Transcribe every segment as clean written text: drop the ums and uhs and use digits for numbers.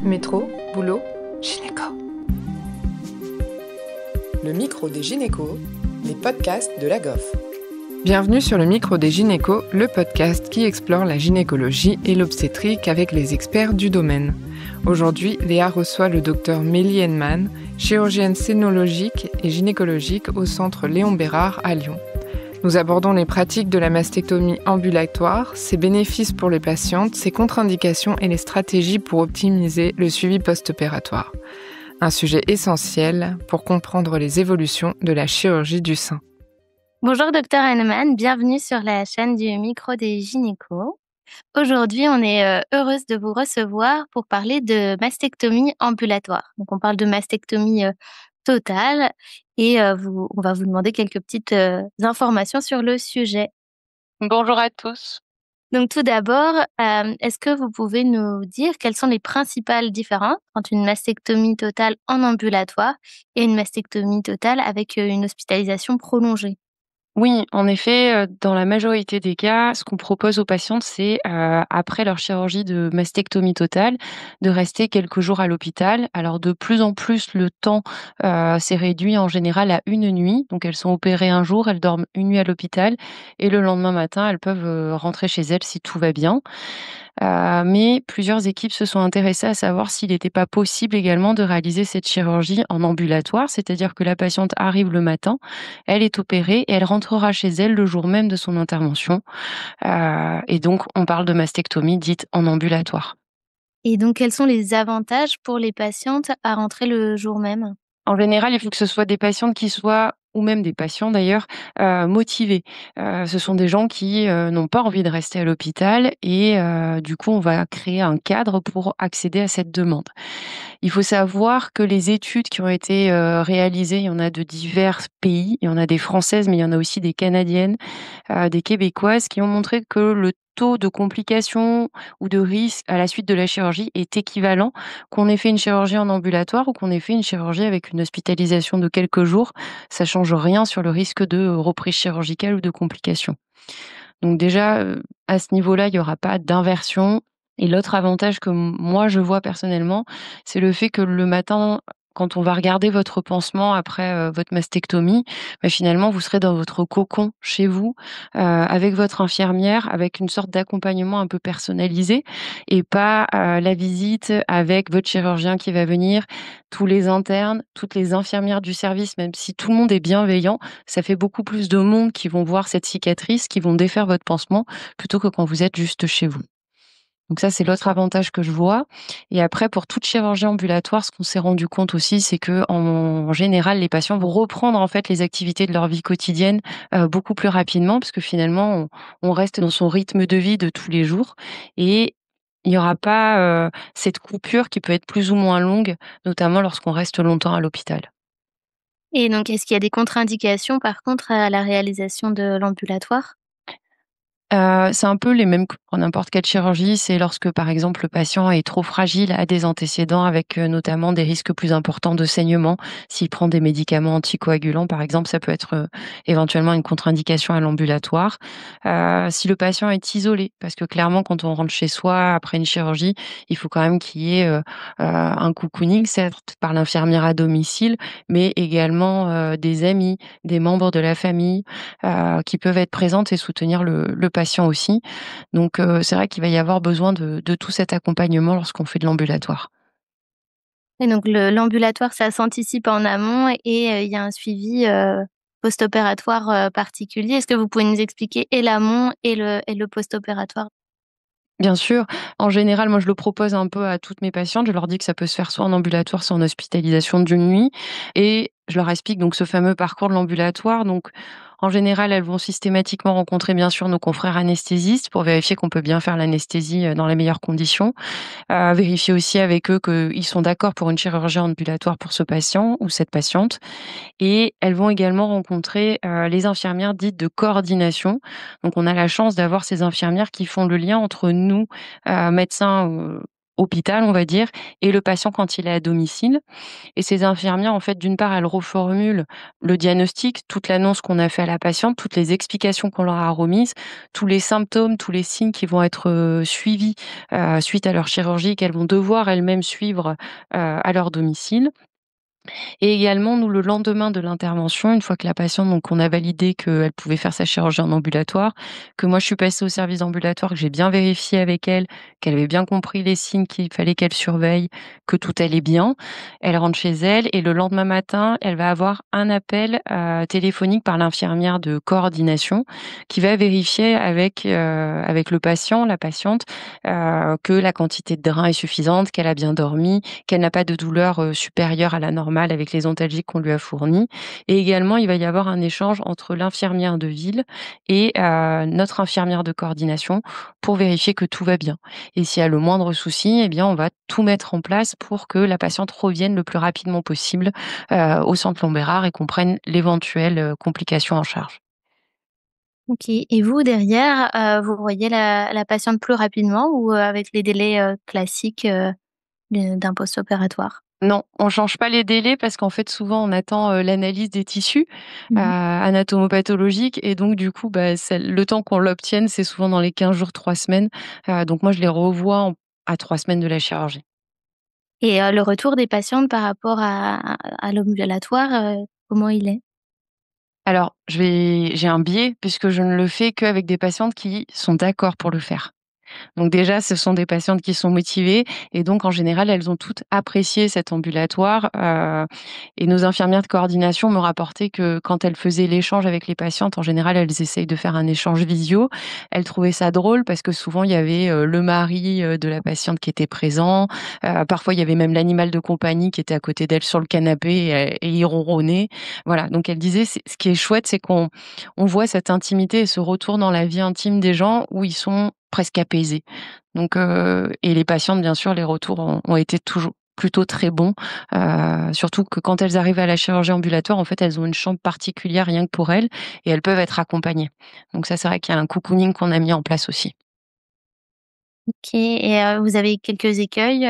Métro, boulot, gynéco. Le micro des gynécos, les podcasts de la GOF. Bienvenue sur le micro des gynécos, le podcast qui explore la gynécologie et l'obstétrique avec les experts du domaine. Aujourd'hui, Léa reçoit le docteur Mélie Henneman, chirurgienne sénologique et gynécologique au centre Léon Bérard à Lyon. Nous abordons les pratiques de la mastectomie ambulatoire, ses bénéfices pour les patientes, ses contre-indications et les stratégies pour optimiser le suivi post-opératoire. Un sujet essentiel pour comprendre les évolutions de la chirurgie du sein. Bonjour Dr Henneman, bienvenue sur la chaîne du micro des gynécos. Aujourd'hui, on est heureuse de vous recevoir pour parler de mastectomie ambulatoire. Donc, on parle de mastectomie totale et on va vous demander quelques petites informations sur le sujet. Bonjour à tous. Donc, tout d'abord, est-ce que vous pouvez nous dire quelles sont les principales différences entre une mastectomie totale en ambulatoire et une mastectomie totale avec une hospitalisation prolongée ? Oui, en effet, dans la majorité des cas, ce qu'on propose aux patientes, c'est, après leur chirurgie de mastectomie totale, de rester quelques jours à l'hôpital. Alors de plus en plus, le temps, s'est réduit en général à 1 nuit. Donc elles sont opérées un jour, elles dorment 1 nuit à l'hôpital et le lendemain matin, elles peuvent, rentrer chez elles si tout va bien. Mais plusieurs équipes se sont intéressées à savoir s'il n'était pas possible également de réaliser cette chirurgie en ambulatoire, c'est-à-dire que la patiente arrive le matin, elle est opérée et elle rentrera chez elle le jour même de son intervention. Et donc on parle de mastectomie dite en ambulatoire. Et donc, quels sont les avantages pour les patientes à rentrer le jour même ? En général, il faut que ce soit des patientes qui soient ou même des patients d'ailleurs, motivés. Ce sont des gens qui, n'ont pas envie de rester à l'hôpital et du coup, on va créer un cadre pour accéder à cette demande. Il faut savoir que les études qui ont été, réalisées, il y en a de divers pays. Il y en a des françaises, mais il y en a aussi des canadiennes, des québécoises qui ont montré que le taux de complications ou de risques à la suite de la chirurgie est équivalent, qu'on ait fait une chirurgie en ambulatoire ou qu'on ait fait une chirurgie avec une hospitalisation de quelques jours. Ça change rien sur le risque de reprise chirurgicale ou de complications. Donc déjà, à ce niveau-là, il y aura pas d'inversion. Et l'autre avantage que moi je vois personnellement, c'est le fait que le matin, quand on va regarder votre pansement après, votre mastectomie, bah, finalement vous serez dans votre cocon chez vous, avec votre infirmière, avec une sorte d'accompagnement un peu personnalisé et pas, la visite avec votre chirurgien qui va venir, tous les internes, toutes les infirmières du service, même si tout le monde est bienveillant, ça fait beaucoup plus de monde qui vont voir cette cicatrice, qui vont défaire votre pansement, plutôt que quand vous êtes juste chez vous. Donc ça, c'est l'autre avantage que je vois. Et après, pour toute chirurgie ambulatoire, ce qu'on s'est rendu compte aussi, c'est que en général, les patients vont reprendre en fait les activités de leur vie quotidienne beaucoup plus rapidement, parce que finalement, on reste dans son rythme de vie de tous les jours, et il n'y aura pas cette coupure qui peut être plus ou moins longue, notamment lorsqu'on reste longtemps à l'hôpital. Et donc, est-ce qu'il y a des contre-indications, par contre, à la réalisation de l'ambulatoire ? C'est un peu les mêmes que pour n'importe quelle chirurgie. C'est lorsque, par exemple, le patient est trop fragile, a des antécédents avec, notamment des risques plus importants de saignement. S'il prend des médicaments anticoagulants, par exemple, ça peut être, éventuellement une contre-indication à l'ambulatoire. Si le patient est isolé, parce que clairement, quand on rentre chez soi après une chirurgie, il faut quand même qu'il y ait, un cocooning, certes par l'infirmière à domicile, mais également, des amis, des membres de la famille, qui peuvent être présentes et soutenir le patient aussi. Donc c'est vrai qu'il va y avoir besoin de tout cet accompagnement lorsqu'on fait de l'ambulatoire. Et donc l'ambulatoire, ça s'anticipe en amont et il y a un suivi, post-opératoire, particulier. Est-ce que vous pouvez nous expliquer et l'amont et le post-opératoire? Bien sûr, en général, moi je le propose un peu à toutes mes patientes. Je leur dis que ça peut se faire soit en ambulatoire, soit en hospitalisation d'1 nuit, et je leur explique donc ce fameux parcours de l'ambulatoire. Donc en général, elles vont systématiquement rencontrer bien sûr nos confrères anesthésistes pour vérifier qu'on peut bien faire l'anesthésie, dans les meilleures conditions. Vérifier aussi avec eux qu'ils sont d'accord pour une chirurgie ambulatoire pour ce patient ou cette patiente, et elles vont également rencontrer, les infirmières dites de coordination. Donc on a la chance d'avoir ces infirmières qui font le lien entre nous, médecins, hôpital, on va dire, et le patient quand il est à domicile. Et ces infirmières, en fait, d'une part, elles reformulent le diagnostic, toute l'annonce qu'on a fait à la patiente, toutes les explications qu'on leur a remises, tous les symptômes, tous les signes qui vont être, suivis, suite à leur chirurgie et qu'elles vont devoir elles-mêmes suivre, à leur domicile. Et également, nous, le lendemain de l'intervention, une fois que la patiente, donc on a validé qu'elle pouvait faire sa chirurgie en ambulatoire, que moi je suis passée au service ambulatoire, que j'ai bien vérifié avec elle, qu'elle avait bien compris les signes qu'il fallait qu'elle surveille, que tout allait bien. Elle rentre chez elle et le lendemain matin, elle va avoir un appel téléphonique par l'infirmière de coordination qui va vérifier avec le patient, la patiente, que la quantité de drain est suffisante, qu'elle a bien dormi, qu'elle n'a pas de douleur supérieure à la normale avec les antalgiques qu'on lui a fournis. Et également, il va y avoir un échange entre l'infirmière de ville et notre infirmière de coordination pour vérifier que tout va bien. Et s'il y a le moindre souci, eh bien, on va tout mettre en place pour que la patiente revienne le plus rapidement possible au centre Lombérard et qu'on prenne l'éventuelle complication en charge. OK, et vous derrière, vous voyez la patiente plus rapidement ou, avec les délais, classiques, d'un post-opératoire? Non, on change pas les délais parce qu'en fait, souvent, on attend, l'analyse des tissus, Mmh. anatomopathologiques et donc du coup, bah, le temps qu'on l'obtienne, c'est souvent dans les 15 jours, 3 semaines. Donc moi, je les revois à 3 semaines de la chirurgie. Et le retour des patientes par rapport à l'ambulatoire, comment il est? Alors, j'ai un biais puisque je ne le fais qu'avec des patientes qui sont d'accord pour le faire. Donc déjà, ce sont des patientes qui sont motivées et donc en général, elles ont toutes apprécié cet ambulatoire, et nos infirmières de coordination me rapportaient que quand elles faisaient l'échange avec les patientes, en général, elles essayent de faire un échange visio. Elles trouvaient ça drôle parce que souvent il y avait, le mari, de la patiente qui était présent, parfois il y avait même l'animal de compagnie qui était à côté d'elle sur le canapé et il ronronnait. Voilà, donc elles disaient: «C'est ce qui est chouette, c'est qu'on voit cette intimité et ce retour dans la vie intime des gens où ils sont presque apaisés». Donc et les patientes, bien sûr, les retours ont été toujours plutôt très bons, surtout que quand elles arrivent à la chirurgie ambulatoire, en fait, elles ont une chambre particulière rien que pour elles et elles peuvent être accompagnées. Donc ça, c'est vrai qu'il y a un cocooning qu'on a mis en place aussi. OK, et vous avez quelques écueils,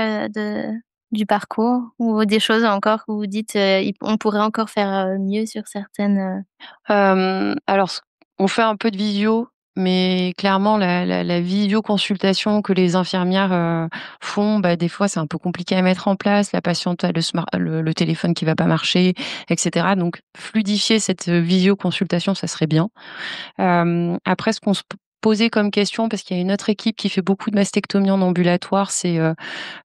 du parcours ou des choses encore où vous dites, on pourrait encore faire, mieux sur certaines, Alors on fait un peu de visio, mais clairement la visio-consultation que les infirmières, font, bah, des fois, c'est un peu compliqué à mettre en place. La patiente a le téléphone qui va pas marcher et cetera. Donc fluidifier cette, visio-consultation, ça serait bien. Après ce qu'on se posait comme question, parce qu'il y a une autre équipe qui fait beaucoup de mastectomie en ambulatoire, c'est,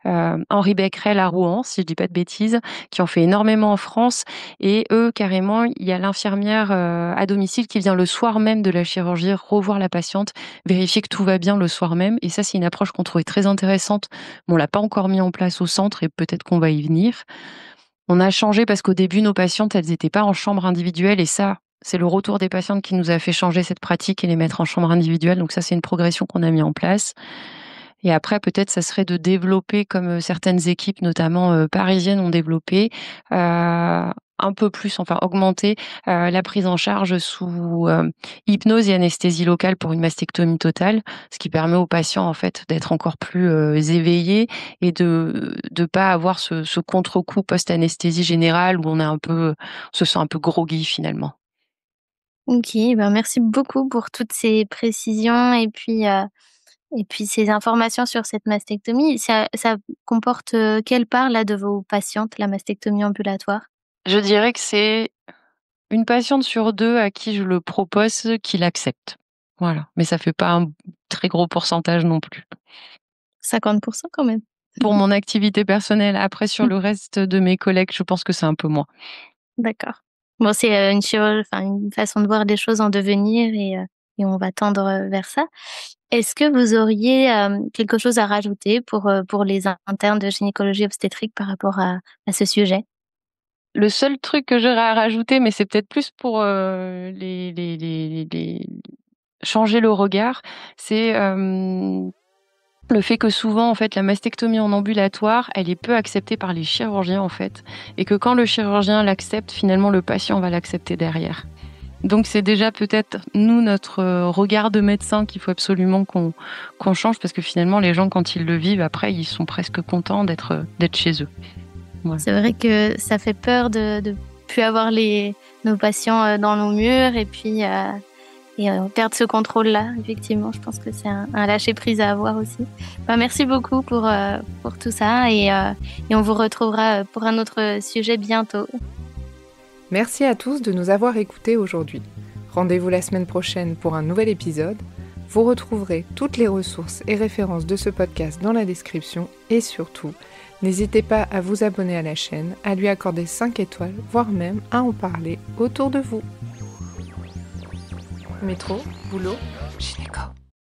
Henri Becquerel à Rouen, si je dis pas de bêtises, qui en fait énormément en France et eux, carrément, il y a l'infirmière, à domicile qui vient le soir même de la chirurgie revoir la patiente, vérifier que tout va bien le soir même et ça, c'est une approche qu'on trouvait très intéressante, mais on l'a pas encore mis en place au centre et peut-être qu'on va y venir. On a changé parce qu'au début, nos patientes, elles étaient pas en chambre individuelle et ça, c'est le retour des patientes qui nous a fait changer cette pratique et les mettre en chambre individuelle, donc ça, c'est une progression qu'on a mis en place. Et après, peut-être, ça serait de développer comme, certaines équipes, notamment, parisiennes, ont développé, un peu plus, enfin augmenter, la prise en charge sous, hypnose et anesthésie locale pour une mastectomie totale. Ce qui permet aux patients, en fait, d'être encore plus, éveillés et de pas avoir ce contre-coup post-anesthésie générale où on se sent un peu groggy finalement. OK, ben, merci beaucoup pour toutes ces précisions et puis ces informations sur cette mastectomie. Ça comporte, quelle part là de vos patientes, la mastectomie ambulatoire? Je dirais que c'est une patiente sur 2 à qui je le propose qui l'accepte. Voilà, mais ça fait pas un très gros pourcentage non plus. 50% quand même? Pour mon activité personnelle, après sur Mmh, le reste de mes collègues, je pense que c'est un peu moins. d'accord. Bon, c'est, une façon de voir les choses en devenir et on va tendre, vers ça. Est-ce que vous auriez, quelque chose à rajouter pour les internes de gynécologie obstétrique par rapport à ce sujet? Le seul truc que j'aurais à rajouter, mais c'est peut-être plus pour, les changer le regard, c'est, le fait que souvent, en fait, la mastectomie en ambulatoire, elle est peu acceptée par les chirurgiens, en fait et que quand le chirurgien l'accepte, finalement, le patient va l'accepter derrière. Donc c'est déjà peut-être nous, notre regard de médecin qu'il faut absolument qu'on change, parce que finalement les gens, quand ils le vivent, après ils sont presque contents d'être chez eux. Ouais. C'est vrai que ça fait peur de plus avoir nos patients dans nos murs et puis perdre ce contrôle-là. Effectivement, je pense que c'est un lâcher-prise à avoir aussi. Merci beaucoup pour tout ça et on vous retrouvera pour un autre sujet bientôt. Merci à tous de nous avoir écoutés aujourd'hui. Rendez-vous la semaine prochaine pour un nouvel épisode. Vous retrouverez toutes les ressources et références de ce podcast dans la description et surtout, n'hésitez pas à vous abonner à la chaîne, à lui accorder 5 étoiles, voire même à en parler autour de vous. Métro, boulot, gynéco.